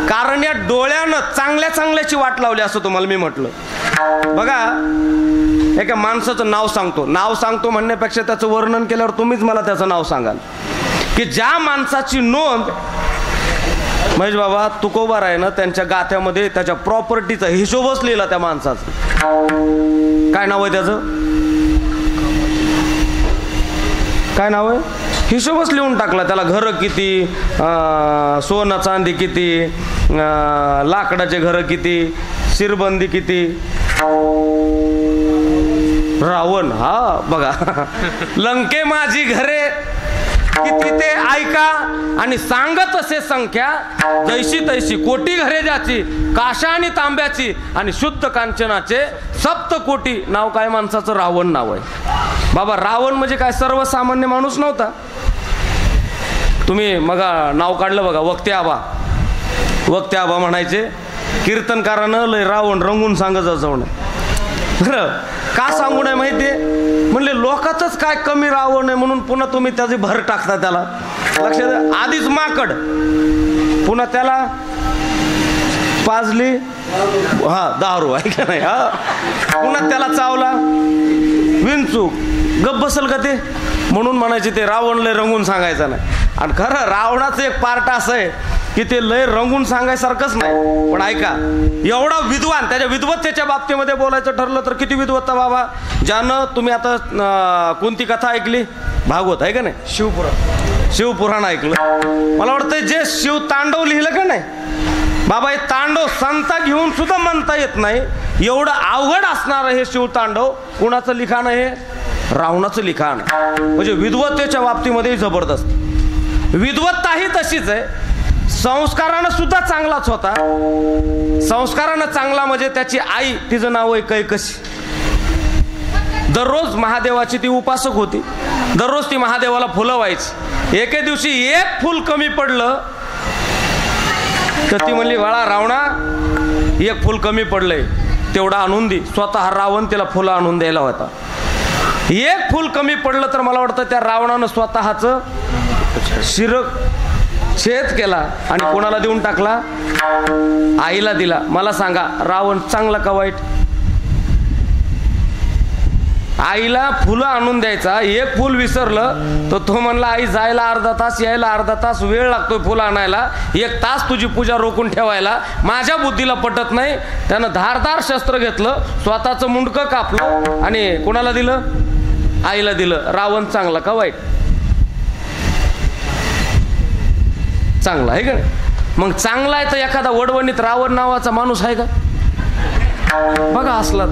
कारण या डोळ्यानं चांगल्या चांगल्याची वाट लावली असं तुम्हाला मी म्हटलं. बघा, एका माणसाचं नाव सांगतो म्हणण्यापेक्षा त्याचं वर्णन केल्यावर तुम्हीच मला त्याचं नाव सांगाल की ज्या माणसाची नोंद महेश बाबा तुकोबारायनं त्यांच्या गाथ्यामध्ये त्याच्या प्रॉपर्टीचा हिशोबच लिहिला त्या माणसाचं. काय नाव आहे त्याचं? काय नाव आहे? हिशोबच लिहून टाकला. त्याला घरं किती, सोनं चांदी किती, लाकडाचे घरं किती, शिरबंदी किती. रावण, हा बघा, लंके माझी घरे किती ते ऐका आणि सांगत असे संख्या जैशी तैशी कोटी घरे ज्याची काशा आणि तांब्याची आणि शुद्ध कांचनाचे सप्त कोटी. नाव काय माणसाचं? रावण नाव आहे. बाबा रावण म्हणजे काय सर्वसामान्य माणूस नव्हता. तुम्ही मग नाव काढलं बघा, वक्ते आबा म्हणायचे. कीर्तनकारानं लय रावण रंगून सांगत जाऊन. बरं का सांगू नये माहितीये? म्हणले लोकांचंच काय कमी रावण आहे म्हणून पुन्हा तुम्ही त्याची भर टाकता त्याला. लक्षात, आधीच माकड, पुन्हा त्याला पाजली दारू आहे का नाही, पुन्हा त्याला चावला विंचूक, गप बसल का ते? म्हणून म्हणायचे ते रावण लय रंगून सांगायचं नाही. आणि खरं रावणाचं एक पार्ट असं आहे की ते लय रंगून सांगायसारखंच नाही. पण ऐका, एवढा विद्वान, त्याच्या विद्वत्तेच्या बाबतीमध्ये बोलायचं ठरलं तर किती विद्वत्ता बाबा. ज्यानं तुम्ही आता कोणती कथा ऐकली? भागवत आहे का नाही? शिवपुराण ऐकलं. मला वाटतं जे शिव तांडव लिहिलं का नाही बाबा, हे तांडव संता घेऊन सुद्धा म्हणता येत नाही एवढं अवघड असणार हे शिवतांडव. कुणाचं लिखाण आहे? रावणाचं लिखाण. म्हणजे विद्वत्तेच्या बाबतीमध्ये जबरदस्त. विद्वत्ताही तशीच आहे. संस्कारानं सुद्धा चांगलाच होता. संस्कारानं चांगला म्हणजे त्याची आई, तिचं नाव आहे कैकसी. दररोज महादेवाची ती उपासक होती. दररोज ती महादेवाला फुलं व्हायची. एके दिवशी एक फुल कमी पडलं तर ती म्हणली, बाळा रावणा, एक फुल कमी पडलंय, तेवढा आणून दे. स्वतः रावण तिला फुलं आणून द्यायला होता. एक फुल कमी पडलं तर मला वाटतं त्या रावणानं स्वतःचं शिर छेद केला आणि कोणाला देऊन टाकला? आईला दिला. मला सांगा, रावण चांगला का वाईट? आईला फुलं आणून द्यायचा, एक फुल विसरलं तर तो म्हणला, आई जायला अर्धा तास, यायला अर्धा तास वेळ लागतोय फुलं आणायला, एक तास तुझी पूजा रोखून ठेवायला, माझ्या बुद्धीला पटत नाही. त्यानं धारदार शस्त्र घेतलं, स्वतःचं मुंडकं कापलं आणि कोणाला दिलं? आईला दिलं. रावण चांगला का वाईट? चांगला आहे का? मग चांगला आहे तर एखादा वडवणीत रावण नावाचा माणूस आहे का? बघा असला.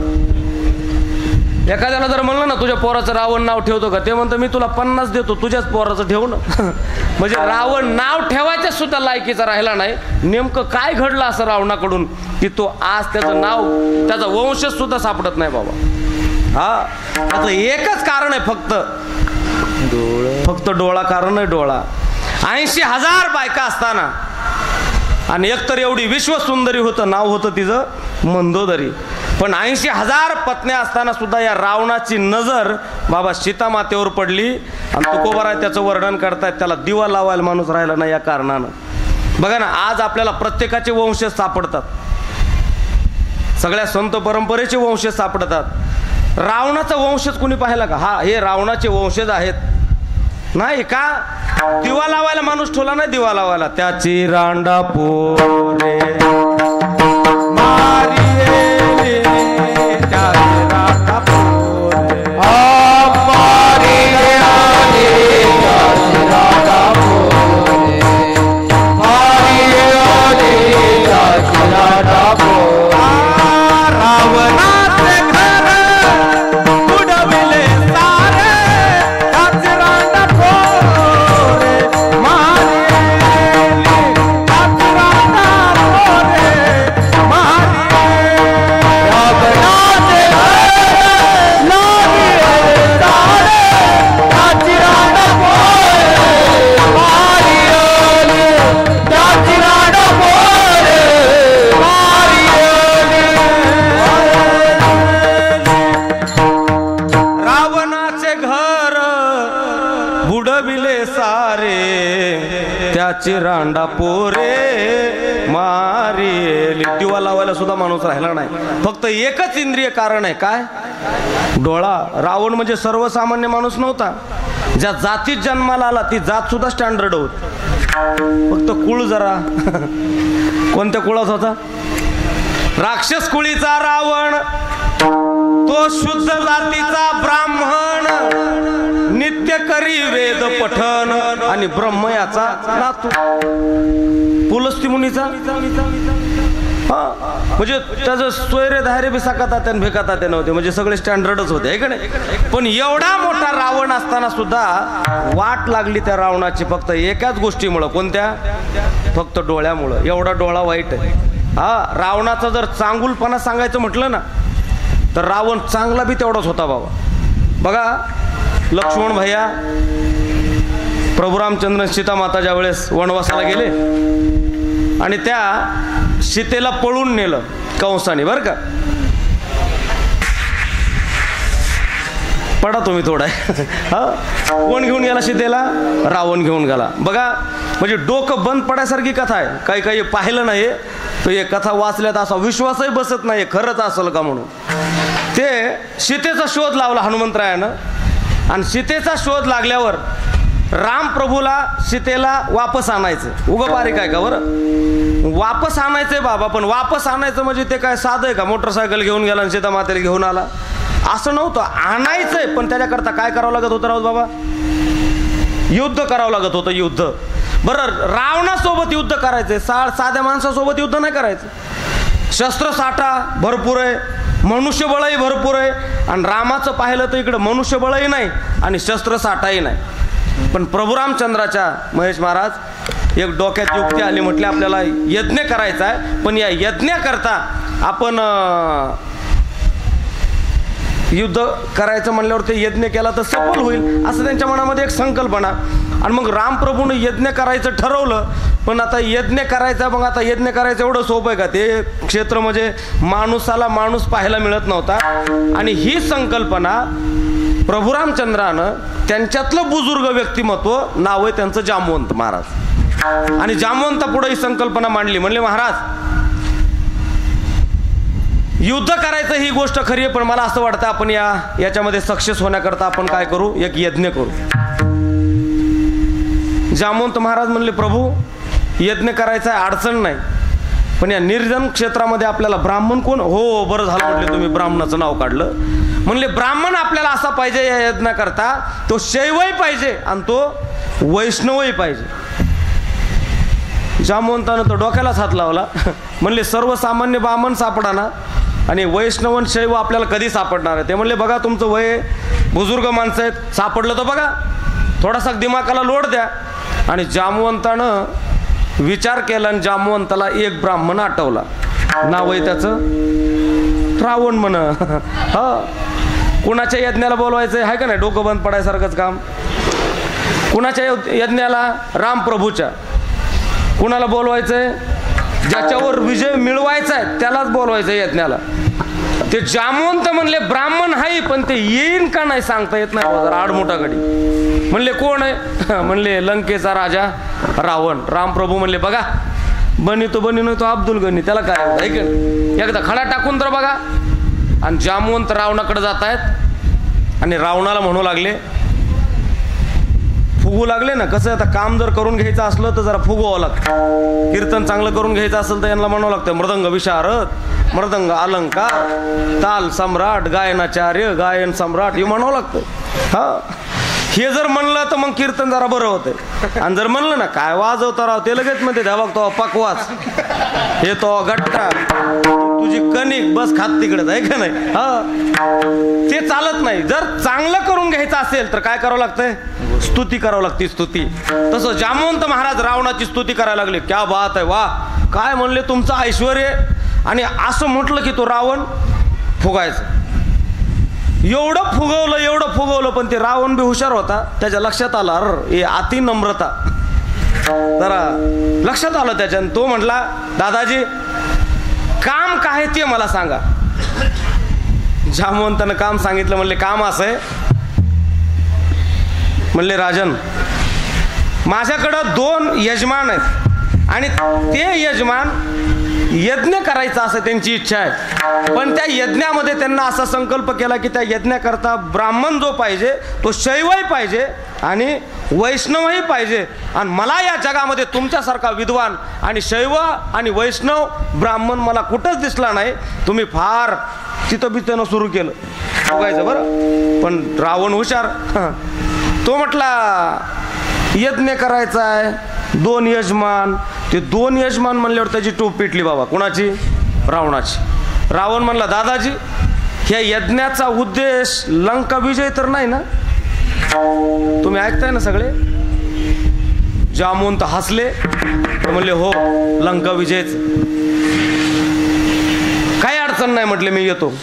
एखाद्याला जर म्हणलं ना तुझ्या पोराचं रावण नाव ठेवतो का, ते म्हणतं मी तुला 50 देतो, तुझ्याच पोराचं ठेव ना. म्हणजे रावण नाव ठेवायच्या सुद्धा लायकीचा राहिला नाही. नेमकं काय घडलं असं रावणाकडून की तो आज त्याचं नाव, त्याचा वंशच सुद्धा सापडत नाही बाबा. हा, त्याचं एकच कारण आहे, फक्त डोळा कारण आहे. डोळा. 80,000 बायका असताना आणि एकतर एवढी विश्वसुंदरी होतं, नाव होतं तिचं मंदोदरी. पण 80,000 पत्न्या असताना सुद्धा या रावणाची नजर बाबा सीतामातेवर पडली. आणि तुकोबाराय त्याचं वर्णन करतायत, त्याला दिवा लावायला माणूस राहिला नाही या कारणानं. बघा ना, आज आपल्याला प्रत्येकाचे वंशज सापडतात, सगळ्या संत परंपरेचे वंशज सापडतात. रावणाचा वंशज कुणी पाहिला का? हा, हे रावणाचे वंशज आहेत. नाही का? दिवा लावायला माणूस ठेवला नाही. दिवा लावायला त्याची रांडा पोरे मारिये, त्याची रांडा पोरे मारिये, त्याची रांडा पोरे मारिये, त्याची रांडा पोरे. रावणाचे घर बुडविले सारे, त्याची रांडा पोरे मारिये, त्याची रांडा पोरे मारिये. रावणाचे घर बुडविले सारे, त्याची रांडा पोरे मारिये, त्याची रांडा पोरे मारिये. रावणाचे घर बुडविले सारे, त्याची रांडा पोरे बारी दिवा लावायला सुद्धा माणूस राहिला नाही. फक्त एकच इंद्रिय कारण आहे, काय? डोळा. रावण म्हणजे सर्वसामान्य माणूस नव्हता. ज्या जातीत जन्माला आला ती जात सुद्धा स्टँडर्ड होत. फक्त कुळ जरा कोणत्या कुळात होता? राक्षस कुळीचा रावण, तो शुद्ध जातीचा ब्राह्मण, नित्य करी वेद पठण आणि ब्रह्म याचा नातू. पुलस्ती मुनीचा म्हणजे त्याचं सोयरे धायरे बी साकातात आणि भेकातात नव्हते, म्हणजे सगळे स्टँडर्डच होते, आहे का नाही? पण एवढा मोठा रावण असताना सुद्धा वाट लागली त्या रावणाची फक्त एकाच गोष्टीमुळं. कोणत्या? फक्त डोळ्यामुळं. एवढा डोळा वाईट आहे. रावणाचा जर चांगुलपणा सांगायचं म्हटलं ना तर रावण चांगला बी तेवढाच होता बाबा. बघा लक्ष्मण भैया, प्रभू रामचंद्र सीता माता ज्या वेळेस वनवासाला गेले आणि त्या सीतेला पळून नेलं कंसाने, बरं का? पडा तुम्ही थोडा. कोण घेऊन गेला सीतेला? रावण घेऊन गेला. बघा म्हणजे डोकं बंद पडायसारखी कथा आहे. काही काही पाहिलं नाही तर हे कथा वाचल्यात असा विश्वासही बसत नाही खरंच असेल का म्हणून. ते सीतेचा शोध लावला हनुमंतरायानं आणि सीतेचा शोध लागल्यावर राम प्रभूला सीतेला वापस आणायचं. उगं बारीक आहे का बरं? वापस आणायचंय बाबा, पण वापस आणायचं म्हणजे ते काय साधं आहे का? मोटरसायकल घेऊन गेला आणि सीता मातेला घेऊन आला असं नव्हतं. आणायचंय, पण त्याच्याकरता काय करावं लागत होतं राऊत बाबा? युद्ध करावं लागत होतं. युद्ध. बरं रावणासोबत युद्ध करायचंय, साध्या माणसासोबत युद्ध नाही करायचं. शस्त्रसाठा भरपूर आहे, मनुष्यबळही भरपूर आहे आणि रामाचं पाहिलं तर इकडं मनुष्यबळही नाही आणि शस्त्रसाठाही नाही. पण प्रभू रामचंद्राच्या महेश महाराज एक डोक्यात युक्ती आली. म्हटले आपल्याला यज्ञ करायचा आहे, पण या यज्ञाकरता आपण युद्ध करायचं म्हणल्यावर ते यज्ञ केला तर सफल होईल असं त्यांच्या मनामध्ये एक संकल्पना. आणि मग रामप्रभूने यज्ञ करायचं ठरवलं. पण आता यज्ञ करायचा, मग आता यज्ञ करायचं एवढं सोपं आहे का? ते क्षेत्र म्हणजे माणूसाला माणूस पाहायला मिळत नव्हता. आणि ही संकल्पना प्रभू रामचंद्रानं त्यांच्यातलं बुजुर्ग व्यक्तिमत्व, नाव आहे त्यांचं जामवंत महाराज, आणि जामवंता पुढे ही संकल्पना मांडली. म्हणले महाराज युद्ध करायचं ही गोष्ट खरी आहे, पण मला असं वाटतं आपण याच्यामध्ये सक्सेस होण्याकरता आपण काय करू? एक यज्ञ करू. जामवंत महाराज म्हणले प्रभू यज्ञ करायचा आहे, अडचण नाही, पण या निर्जन क्षेत्रामध्ये आपल्याला ब्राह्मण कोण? हो बरं झालं म्हटले तुम्ही ब्राह्मणाचं नाव काढलं. म्हणले ब्राह्मण आपल्याला असा पाहिजे या यज्ञाकरता, तो शैवही पाहिजे आणि तो वैष्णवही पाहिजे. जामवंतानं तो डोक्यालाच हात लावला. म्हणले सर्वसामान्य ब्राह्मण सापडाना आणि वैष्णवन शैव आपल्याला कधी सापडणार आहे? ते म्हणले बघा तुमचं वय बुजुर्ग माणसं आहेत, सापडलं तर बघा, थोडासा दिमागाला लोड द्या. आणि जामवंतानं विचार केला आणि जामवंताला एक ब्राह्मण आठवला. नाव आहे त्याचं रावण म्हण. कुणाच्या यज्ञाला बोलवायचं आहे का नाही? डोकं बंद पडायसारखंच काम. कुणाच्या यज्ञाला? रामप्रभूच्या. कुणाला बोलवायचंय? ज्याच्यावर विजय मिळवायचा आहे त्यालाच बोलवायचं यज्ञाला. ते जामवंत म्हणले ब्राह्मण आहे, पण ते येईन का नाही सांगता येत नाही. जरा आडमोठाकडे. म्हणले कोण आहे? म्हणले लंकेचा राजा रावण. रामप्रभू म्हणले बघा बनितो तो अब्दुल गनी, त्याला काय होतं ऐक, एकदा खडा टाकून तर बघा. आणि जामवंत रावणाकडे जात आहेत आणि रावणाला म्हणू लागले, फुगू लागले ना. कसं आता काम जर करून घ्यायचं असलं तर जरा फुगवावं लागतं. कीर्तन चांगलं करून घ्यायचं असेल तर यांना म्हणावं लागतं मृदंग विशारद, मृदंग अलंकार, ताल सम्राट, गायनाचार्य, गायन सम्राट हे म्हणावं लागतं. हे जर म्हणलं तर मग कीर्तन जरा बरं होतं. आणि जर म्हणलं ना काय वाजवता राव, ते लगेच म्हणते द्या बघतो पकवास, हे तो गट्टा, तुझी कणिक बस खात तिकडे आहे का नाही? ते चालत नाही. जर चांगलं करून घ्यायचं असेल तर काय करावं लागतंय? स्तुती करावं लागते, स्तुती. तसं जामवंत महाराज रावणाची स्तुती करायला लागले. क्या बात आहे, वा काय म्हणले तुमचं ऐश्वर. आणि असं म्हटलं की तो रावण फुगायचं. एवढं फुगवलं पण ते रावण बी हुशार होता. त्याच्या लक्षात आलं हे अति नम्रता, जरा लक्षात आलं त्याच्या. तो म्हटला दादाजी काम काय ते मला सांगा. जामवंतानं काम सांगितलं. म्हणले काम असं आहे. म्हणले राजन माझ्याकडं 2 यजमान आहेत आणि ते यजमान यज्ञ करायचा असं त्यांची इच्छा आहे. पण त्या यज्ञामध्ये त्यांना असा संकल्प केला की त्या यज्ञाकरता ब्राह्मण जो पाहिजे तो शैवही पाहिजे आणि वैष्णवही पाहिजे. आणि मला या जगामध्ये तुमच्यासारखा विद्वान आणि शैव आणि वैष्णव ब्राह्मण मला कुठंच दिसला नाही. तुम्ही फार चितबितनं सुरू केलं बघायचं बरं. पण रावण हुशार, तो म्हटला यज्ञ करायचा आहे, 2 यजमान. ते 2 यजमान म्हणल्यावर त्याची टोप पेटली बाबा. कुणाची? रावणाची. रावण म्हणला दादाजी ह्या यज्ञाचा उद्देश लंका विजय तर नाही ना? तुम्ही ऐकताय ना सगळे? जामवंत हसले म्हणले हो लंका विजयच. काही अडचण नाही म्हटले मी येतो.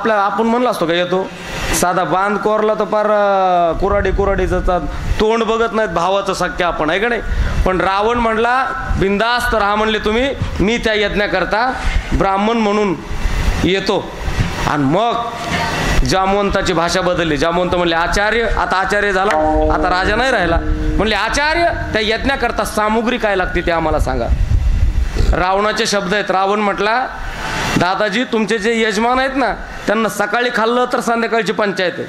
आपण म्हणलं असतो का येतो? साधा बांध कोरला तर फार कुराडीचं तोंड बघत नाहीत भावाचं सख्या आपण, आहे का नाही? पण रावण म्हणला बिंदास्त राहा म्हणले तुम्ही, मी त्या यज्ञाकरता ब्राह्मण म्हणून येतो. आणि मग जामवंताची भाषा बदलली. जामवंत म्हणले आचार्य, आता आचार्य झाला, आता राजा नाही राहिला. म्हणले आचार्य त्या यज्ञाकरता सामुग्री काय लागते ते आम्हाला सांगा. रावणाचे शब्द आहेत. रावण म्हटला दादाजी तुमचे जे यजमान आहेत ना त्यांना सकाळी खाल्लं तर संध्याकाळची पंचायत आहे.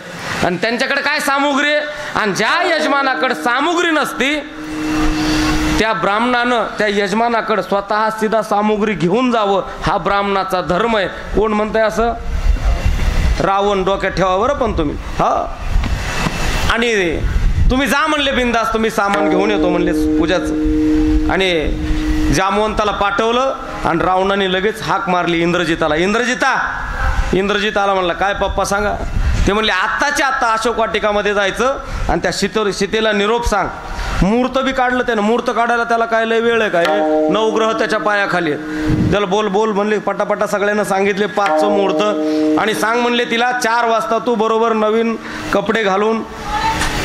आणि त्यांच्याकडे काय सामुग्री आहे? आणि ज्या यजमानाकडे सामुग्री नसती त्या ब्राह्मणानं त्या यजमानाकडे स्वतः सीधा सामुग्री घेऊन जावं, हा ब्राह्मणाचा धर्म आहे. कोण म्हणताय असं? रावण डोक्यात ठेवा बरं. पण तुम्ही हा आणि तुम्ही जा म्हणले बिंदास, तुम्ही सामान घेऊन येतो म्हणले पूजाचं. आणि जामवंताला पाठवलं आणि रावणाने लगेच हाक मारली इंद्रजिताला. इंद्रजित आला. म्हणला काय पप्पा सांगा. ते म्हणले आत्ताच्या आत्ता अशोक वाटिकामध्ये जायचं आणि त्या सीतेला निरोप सांग. मुहूर्त बी काढलं त्यानं. मुहूर्त काढायला त्याला काय लय वेळ आहे काय? 9 ग्रह त्याच्या पायाखाली आहेत. त्याला बोल म्हणले. पटापटा सगळ्यांना सांगितले 5चं मुहूर्त. आणि सांग म्हणले तिला 4 वाजता तू बरोबर नवीन कपडे घालून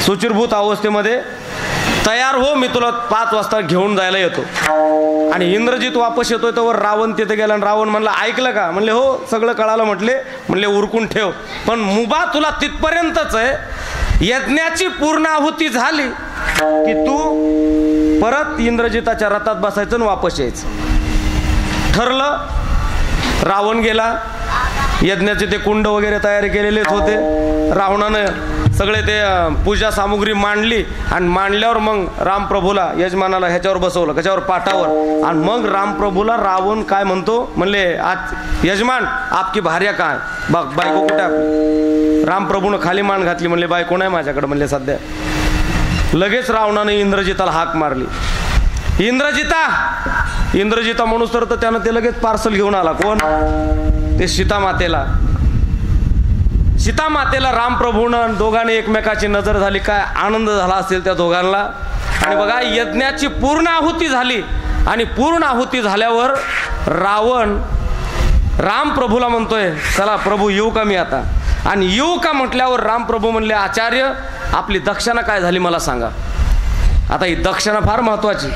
सुचिरभूत अवस्थेमध्ये तयार हो, मी तुला 5 वाजता घेऊन जायला येतो. आणि इंद्रजित वापस येतोय तर रावण तिथे गेला. आणि रावण म्हणला ऐकलं का? म्हणले हो सगळं कळालं. म्हणले उरकून ठेव. पण मुबा तुला तिथपर्यंतच आहे, यज्ञाची पूर्ण आहुती झाली की तू परत इंद्रजिताच्या रथात बसायचं आणि वापस यायचं. ठरलं. रावण गेला. यज्ञाचे ते कुंड वगैरे तयारी केलेलेच होते. रावणानं सगळे ते पूजा सामुग्री मांडली. आणि मांडल्यावर मग रामप्रभूला यजमानाला ह्याच्यावर बसवलं, कशावर? पाटावर. आणि मग रामप्रभूला रावण काय म्हणतो? म्हणले आज यजमान आपकी भार्या काय? बायको कुठे आपली? रामप्रभूनं खाली मान घातली. म्हणले बायको नाही माझ्याकडे म्हणले सध्या. लगेच रावणाने इंद्रजिताला हाक मारली. इंद्रजिता म्हणूस तर त्यानं ते लगेच पार्सल घेऊन आला. कोण? ते सीतामातेला रामप्रभूनं दोघांनी एकमेकाची नजर झाली. काय आनंद झाला असेल त्या दोघांना. आणि बघा यज्ञाची पूर्ण आहुती झाली. आणि पूर्ण आहुती झाल्यावर रामप्रभूला म्हणतोय चला प्रभू येऊ का मी आता? आणि येऊ का म्हटल्यावर रामप्रभू म्हणले आचार्य आपली दक्षिणा काय झाली मला सांगा. आता ही दक्षिणा फार महत्वाची.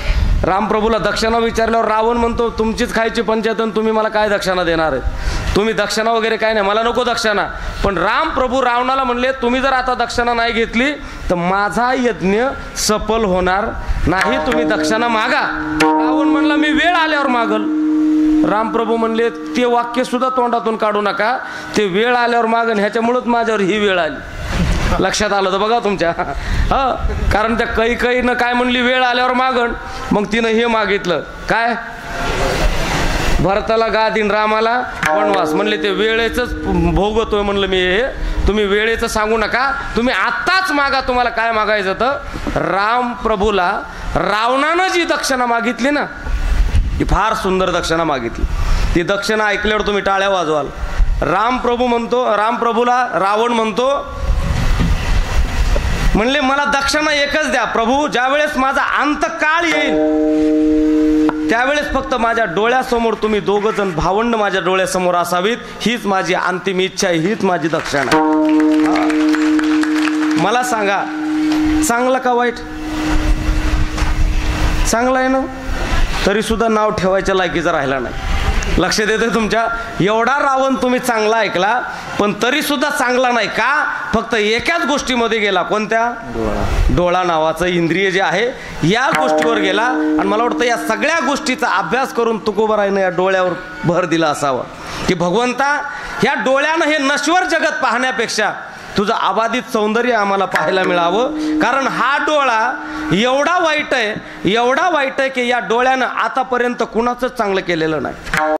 रामप्रभूला दक्षिणा विचारल्यावर रावण म्हणतो तुमचीच खायची पंचायत आणि तुम्ही मला काय दक्षिणा देणार आहे? तुम्ही दक्षिणा वगैरे काय नाही, मला नको दक्षिणा. पण रामप्रभू रावणाला म्हणले तुम्ही जर आता दक्षिणा नाही घेतली तर माझा यज्ञ सफल होणार नाही, तुम्ही दक्षिणा मागा. रावण म्हणला मी वेळ आल्यावर मागल. रामप्रभू म्हणले ते वाक्य सुद्धा तोंडातून काढू नका, ते वेळ आल्यावर मागन. ह्याच्यामुळेच माझ्यावर ही वेळ आली. लक्षात आलं तर बघा तुमच्या. कारण त्या कैकेयीनं काय म्हणली? वेळ आल्यावर मागण. मग तिनं हे मागितलं काय? भरताला गादीन रामाला वनवास. म्हणले ते वेळेचंच भोगतोय म्हणलं मी हे, तुम्ही वेळेचं सांगू नका, तुम्ही आत्ताच मागा तुम्हाला काय मागायचं. तर रामप्रभूला रावणानं जी दक्षिणा मागितली ना ही फार सुंदर दक्षिणा मागितली. ती दक्षिणा ऐकल्यावर तुम्ही टाळ्या वाजवाल. रामप्रभूला रावण म्हणतो म्हणले मला दक्षिणा एकच द्या प्रभू, ज्यावेळेस माझा अंतकाळ येईल त्यावेळेस फक्त माझ्या डोळ्यासमोर तुम्ही दोघं जण भावंड माझ्या डोळ्यासमोर असावीत, हीच माझी अंतिम इच्छा आहे, हीच माझी दक्षिणा. मला सांगा चांगलं का वाईट? चांगलं आहे ना, तरी सुद्धा नाव ठेवायच्या लायकीचा राहिला नाही. लक्ष देते तुमच्या? एवढा रावण तुम्ही चांगला ऐकला पण तरी सुद्धा चांगला नाही का? फक्त एकाच गोष्टीमध्ये गेला. कोणत्या? डोळा नावाचं इंद्रिय जे आहे या गोष्टीवर गेला. आणि मला वाटतं या सगळ्या गोष्टीचा अभ्यास करून तुकोबारायनं या डोळ्यावर भर दिला असावा की भगवंता ह्या डोळ्यानं हे नश्वर जगत पाहण्यापेक्षा तुझं अबाधित सौंदर्य आम्हाला पाहायला मिळावं. कारण हा डोळा एवढा वाईट आहे, एवढा वाईट आहे की या डोळ्यानं आतापर्यंत कुणाचंच चांगलं केलेलं नाही.